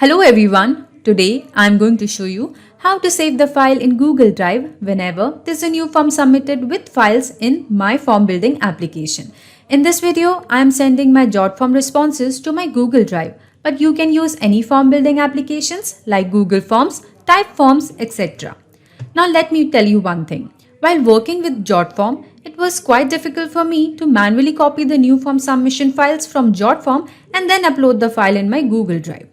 Hello everyone, today I am going to show you how to save the file in Google Drive whenever there's a new form submitted with files in my form building application. In this video, I am sending my JotForm responses to my Google Drive, but you can use any form building applications like Google Forms, Typeforms, etc. Now let me tell you one thing. While working with JotForm, it was quite difficult for me to manually copy the new form submission files from JotForm and then upload the file in my Google Drive.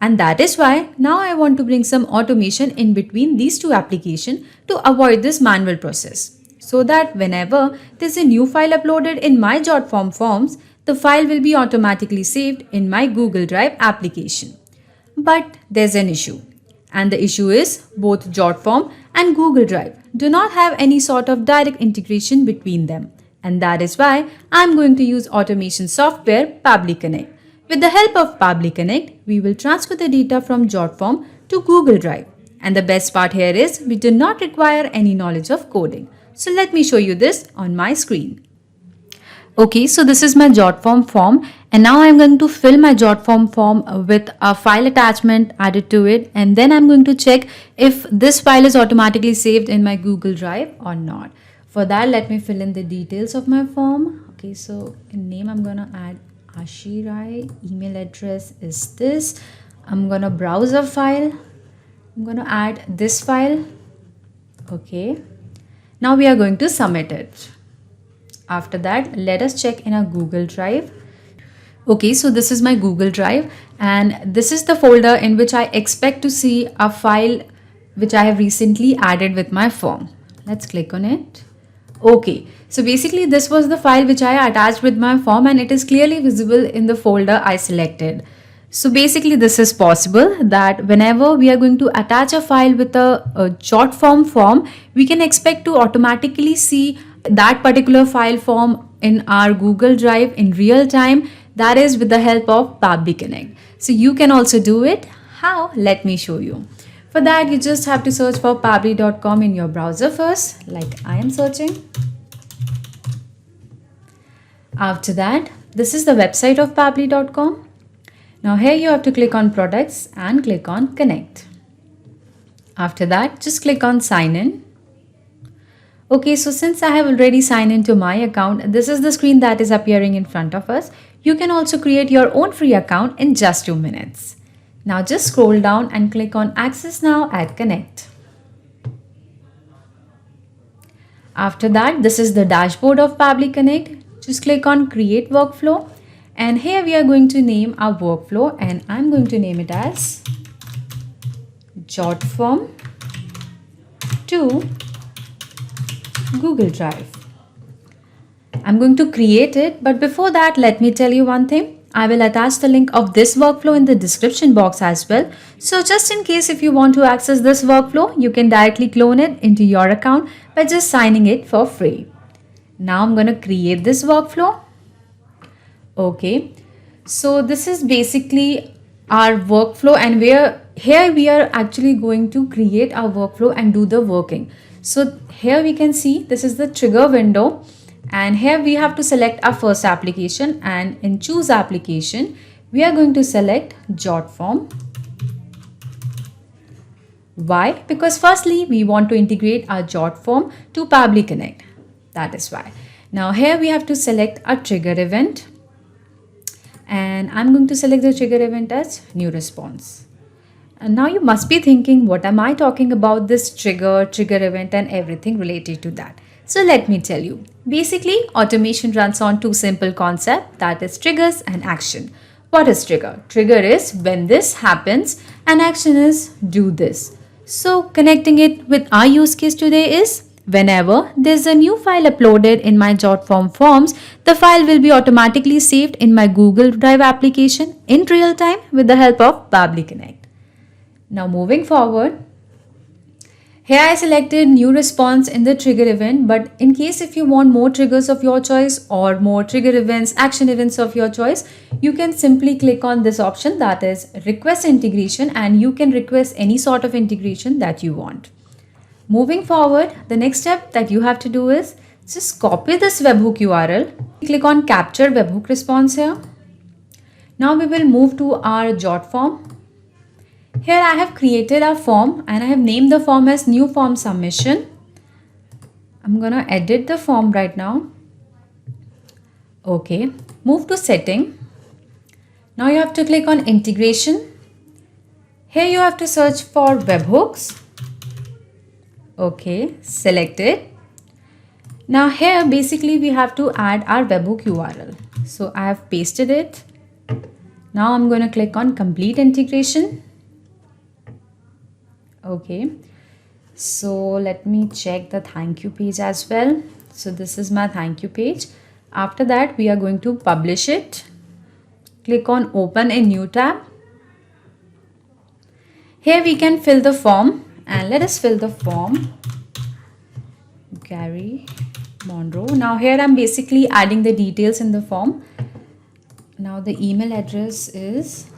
And that is why now I want to bring some automation in between these two applications to avoid this manual process. So that whenever there's a new file uploaded in my JotForm forms, the file will be automatically saved in my Google Drive application. But there's an issue. And the issue is both JotForm and Google Drive do not have any sort of direct integration between them. And that is why I'm going to use automation software Pabbly Connect. With the help of Pabbly Connect, we will transfer the data from JotForm to Google Drive. And the best part here is we do not require any knowledge of coding. So let me show you this on my screen. Okay, so this is my JotForm form and now I'm going to fill my JotForm form with a file attachment added to it, and then I'm going to check if this file is automatically saved in my Google Drive or not. For that, let me fill in the details of my form. Okay, so in name I'm going to add Ashirai, email address is this. I'm going to browse a file. I'm going to add this file. Okay, now we are going to submit it. After that, let us check in our Google Drive. Okay, so this is my Google Drive and this is the folder in which I expect to see a file which I have recently added with my form. Let's click on it. Okay, so basically this was the file which I attached with my form and it is clearly visible in the folder I selected. So basically this is possible that whenever we are going to attach a file with a JotForm form, we can expect to automatically see that particular file form in our Google Drive in real time, that is with the help of Pabbly Connect. So you can also do it. How? Let me show you. For that, you just have to search for pabbly.com in your browser first, like I am searching. After that, this is the website of pabbly.com. Now here you have to click on products and click on connect. After that, just click on sign in. Okay, so since I have already signed into my account, this is the screen that is appearing in front of us. You can also create your own free account in just 2 minutes. Now just scroll down and click on access now at connect. After that, this is the dashboard of Pabbly Connect. Just click on create workflow and here we are going to name our workflow and I'm going to name it as JotForm to Google Drive. I'm going to create it, but before that, let me tell you one thing. I will attach the link of this workflow in the description box as well. So just in case if you want to access this workflow, you can directly clone it into your account by just signing it for free. Now I'm going to create this workflow. Okay, so this is basically our workflow and here we are actually going to create our workflow and do the working. So here we can see this is the trigger window and here we have to select our first application and in choose application, we are going to select JotForm. Why? Because firstly, we want to integrate our JotForm to Pabbly Connect. That is why. Now here we have to select a trigger event and I'm going to select the trigger event as new response. And now you must be thinking, what am I talking about this trigger event and everything related to that? So let me tell you. Basically, automation runs on two simple concepts, that is triggers and action. What is trigger? Trigger is when this happens and action is do this. So connecting it with our use case today is whenever there's a new file uploaded in my JotForm forms, the file will be automatically saved in my Google Drive application in real time with the help of Pabbly Connect. Now moving forward, here I selected new response in the trigger event, but in case if you want more triggers of your choice or more trigger events, action events of your choice, you can simply click on this option, that is request integration, and you can request any sort of integration that you want. Moving forward, the next step that you have to do is just copy this webhook URL. Click on capture webhook response here. Now we will move to our JotForm. Here I have created a form and I have named the form as new form submission. I'm gonna edit the form right now. Okay, move to setting. Now you have to click on integration. Here you have to search for webhooks. Okay, select it. Now here basically we have to add our webhook URL. So I have pasted it. Now I'm going to click on complete integration. Okay, so let me check the thank you page as well. So this is my thank you page. After that we are going to publish it. Click on open a new tab. Here we can fill the form and let us fill the form. Gary Monroe. Now here I'm basically adding the details in the form. Now the email address is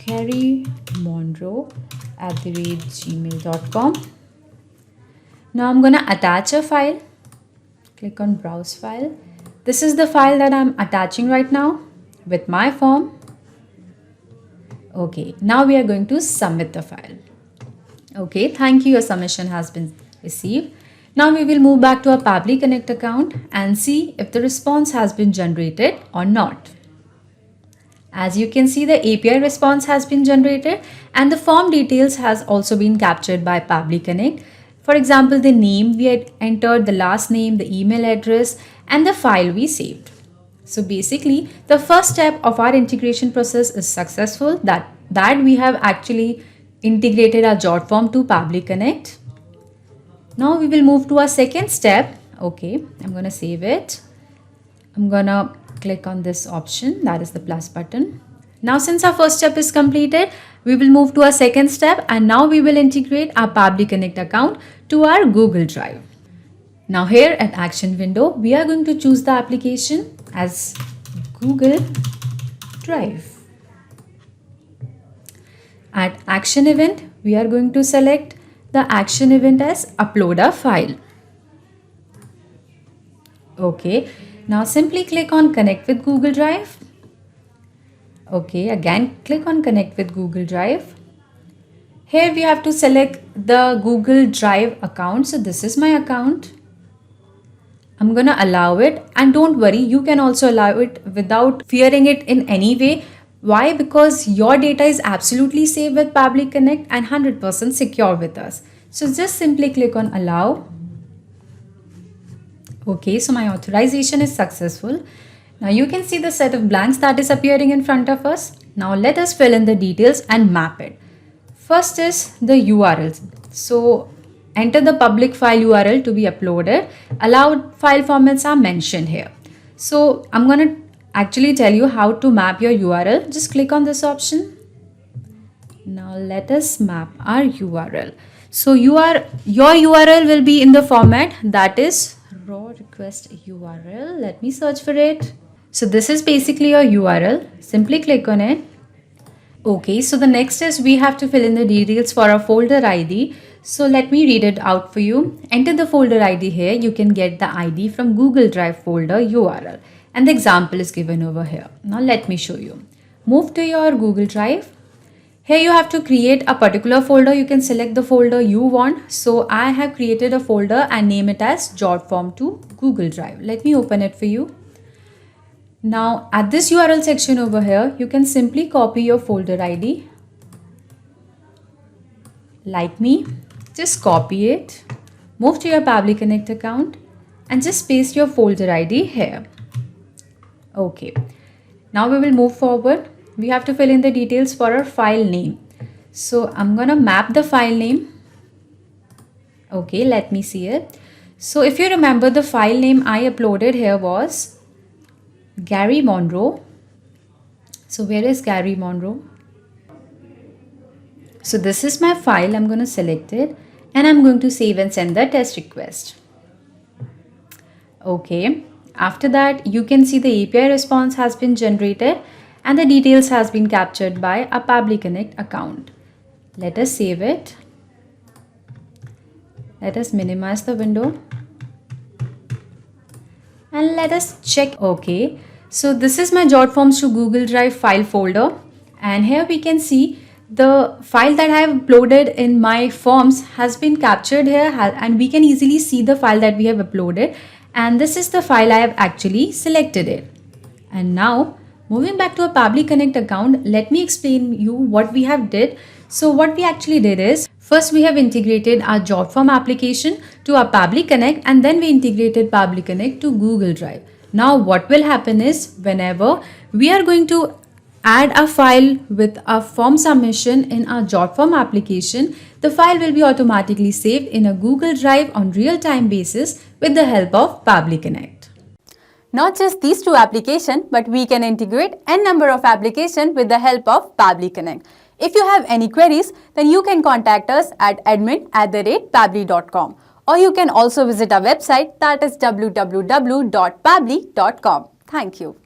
garymonroe@gmail.com. Now I'm gonna attach a file. Click on browse file. This is the file that I'm attaching right now with my form. Okay, now we are going to submit the file. Okay, thank you, your submission has been received. Now we will move back to our Pabbly Connect account and see if the response has been generated or not. As you can see, the API response has been generated and the form details has also been captured by Pabbly Connect. For example, the name we had entered, the last name, the email address, and the file we saved. So basically, the first step of our integration process is successful, that we have actually integrated our Jot form to Pabbly Connect. Now we will move to our second step. Okay, I'm going to save it. I'm going to click on this option, that is the plus button. Now since our first step is completed, we will move to our second step and now we will integrate our Pabbly Connect account to our Google Drive. Now here at action window, we are going to choose the application as Google Drive. At action event, we are going to select the action event as upload a file. Okay, now simply click on connect with Google Drive. Okay, again click on connect with Google Drive. Here we have to select the Google Drive account. So this is my account. I'm gonna allow it, and don't worry, you can also allow it without fearing it in any way. Why? Because your data is absolutely safe with Pabbly Connect and 100% secure with us. So just simply click on allow. Okay, so my authorization is successful. Now you can see the set of blanks that is appearing in front of us. Now let us fill in the details and map it. First is the URLs. So enter the public file URL to be uploaded. Allowed file formats are mentioned here. So I'm going to actually tell you how to map your URL. Just click on this option. Now let us map our URL. So your URL will be in the format that is raw request URL. Let me search for it. So this is basically your URL. Simply click on it. Okay, so the next is we have to fill in the details for our folder ID. So let me read it out for you. Enter the folder ID here. You can get the ID from Google Drive folder URL. And the example is given over here. Now let me show you. Move to your Google Drive. Here you have to create a particular folder. You can select the folder you want. So I have created a folder and name it as Jot Form to Google Drive. Let me open it for you. Now at this URL section over here, you can simply copy your folder ID. Like me, just copy it. Move to your Pabbly Connect account and just paste your folder ID here. Okay, now we will move forward. We have to fill in the details for our file name. So I'm gonna map the file name. Okay, let me see it. So if you remember, the file name I uploaded here was Gary Monroe. So where is Gary Monroe? So this is my file. I'm going to select it and I'm going to save and send the test request. Okay. After that, you can see the API response has been generated and the details has been captured by a Pabbly Connect account. Let us save it. Let us minimize the window. And let us check. Okay, so this is my Jot Forms to Google Drive file folder, and here we can see the file that I have uploaded in my forms has been captured here, and we can easily see the file that we have uploaded, and this is the file I have actually selected it. And now moving back to a Pabbly Connect account, let me explain you what we have did. So what we actually did is, first we have integrated our JotForm application to our Pabbly Connect, and then we integrated Pabbly Connect to Google Drive. Now what will happen is, whenever we are going to add a file with a form submission in our JotForm application, the file will be automatically saved in a Google Drive on real-time basis with the help of Pabbly Connect. Not just these two applications, but we can integrate n number of applications with the help of Pabbly Connect. If you have any queries, then you can contact us at admin@pabbly.com, or you can also visit our website, that is www.pabbly.com. Thank you.